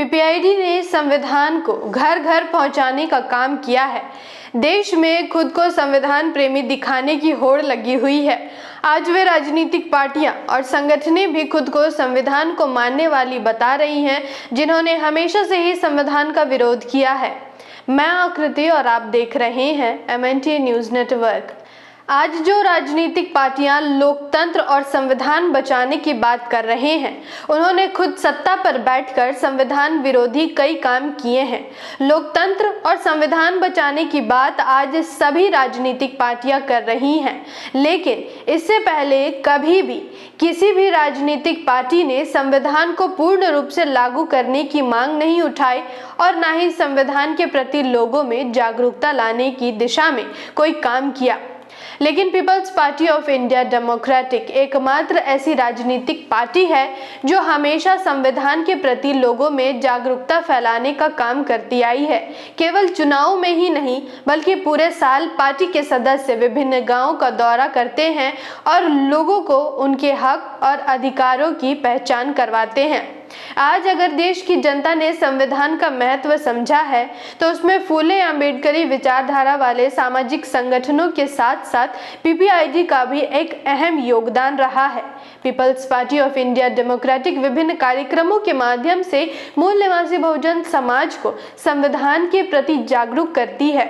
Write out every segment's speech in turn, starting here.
PPID ने संविधान को घर घर पहुंचाने का काम किया है। देश में खुद को संविधान प्रेमी दिखाने की होड़ लगी हुई है। आज वे राजनीतिक पार्टियां और संगठनें भी खुद को संविधान को मानने वाली बता रही हैं, जिन्होंने हमेशा से ही संविधान का विरोध किया है। मैं आकृति और आप देख रहे हैं MNT न्यूज़ नेटवर्क। आज जो राजनीतिक पार्टियां लोकतंत्र और संविधान बचाने की बात कर रहे हैं, उन्होंने खुद सत्ता पर बैठकर संविधान विरोधी कई काम किए हैं। लोकतंत्र और संविधान बचाने की बात आज सभी राजनीतिक पार्टियां कर रही हैं, लेकिन इससे पहले कभी भी किसी भी राजनीतिक पार्टी ने संविधान को पूर्ण रूप से लागू करने की मांग नहीं उठाई और न ही संविधान के प्रति लोगों में जागरूकता लाने की दिशा में कोई काम किया। लेकिन people's party of India democratic एकमात्र ऐसी राजनीतिक पार्टी है जो हमेशा संविधान के प्रति लोगों में जागरूकता फैलाने का काम करती आई है। केवल चुनाव में ही नहीं, बल्कि पूरे साल पार्टी के सदस्य विभिन्न गांवों का दौरा करते हैं और लोगों को उनके हक और अधिकारों की पहचान करवाते हैं। आज अगर देश की जनता ने संविधान का महत्व समझा है, तो उसमें फूले अम्बेडकरी विचारधारा वाले सामाजिक संगठनों के साथ साथ पीपीआईडी का भी एक अहम योगदान रहा है। People's party of India democratic विभिन्न कार्यक्रमों के माध्यम से मूल निवासी बहुजन समाज को संविधान के प्रति जागरूक करती है।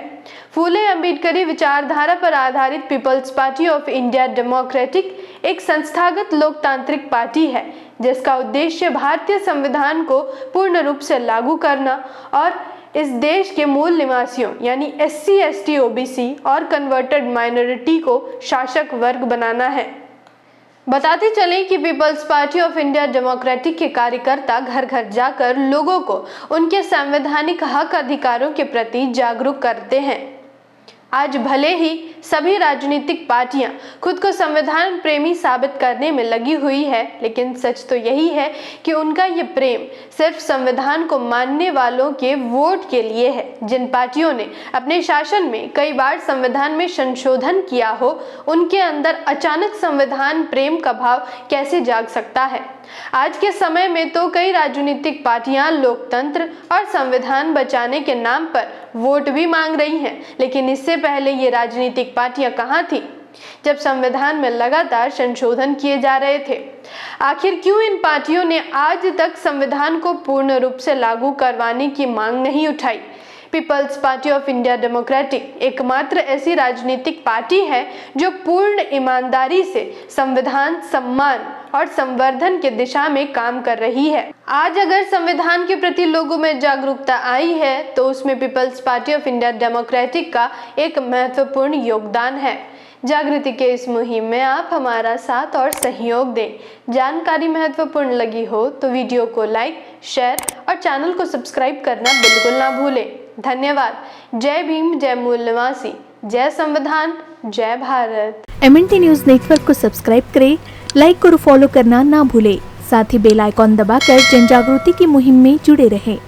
फूले अम्बेडकरी विचारधारा पर आधारित people's party of India democratic एक संस्थागत लोकतांत्रिक पार्टी है, जिसका उद्देश्य भारतीय संविधान को पूर्ण रूप से लागू करना और इस देश के मूल निवासियों यानी SC, ST, OBC और कन्वर्टेड माइनॉरिटी को शासक वर्ग बनाना है। बताते चलें कि people's party of India democratic के कार्यकर्ता घर घर जाकर लोगों को उनके संवैधानिक हक अधिकारों के प्रति जागरूक करते हैं। आज भले ही सभी राजनीतिक पार्टियां खुद को संविधान प्रेमी साबित करने में लगी हुई है, लेकिन सच तो यही है कि उनका ये प्रेम सिर्फ संविधान को मानने वालों के वोट के लिए है। जिन पार्टियों ने अपने शासन में कई बार संविधान में संशोधन किया हो, उनके अंदर अचानक संविधान प्रेम का भाव कैसे जाग सकता है। आज के समय में तो कई राजनीतिक पार्टियां लोकतंत्र और संविधान बचाने के नाम पर वोट भी मांग रही हैं, लेकिन इससे पहले ये राजनीतिक पार्टियां कहां थी जब संविधान में लगातार संशोधन किए जा रहे थे। आखिर क्यों इन पार्टियों ने आज तक संविधान को पूर्ण रूप से लागू करवाने की मांग नहीं उठाई। People's party of India democratic एकमात्र ऐसी राजनीतिक पार्टी है जो पूर्ण ईमानदारी से संविधान सम्मान और संवर्धन की दिशा में काम कर रही है। आज अगर संविधान के प्रति लोगों में जागरूकता आई है, तो उसमें people's party of India democratic का एक महत्वपूर्ण योगदान है। जागृति के इस मुहिम में आप हमारा साथ और सहयोग दें। जानकारी महत्वपूर्ण लगी हो तो वीडियो को लाइक, शेयर और चैनल को सब्सक्राइब करना बिल्कुल ना भूलें। धन्यवाद। जय भीम, जय मूल निवासी, जय संविधान, जय भारत। MNT न्यूज़ नेटवर्क को सब्सक्राइब करें, लाइक और फॉलो करना ना भूलें। साथ ही बेल आइकॉन दबाकर जन जागृति की मुहिम में जुड़े रहें।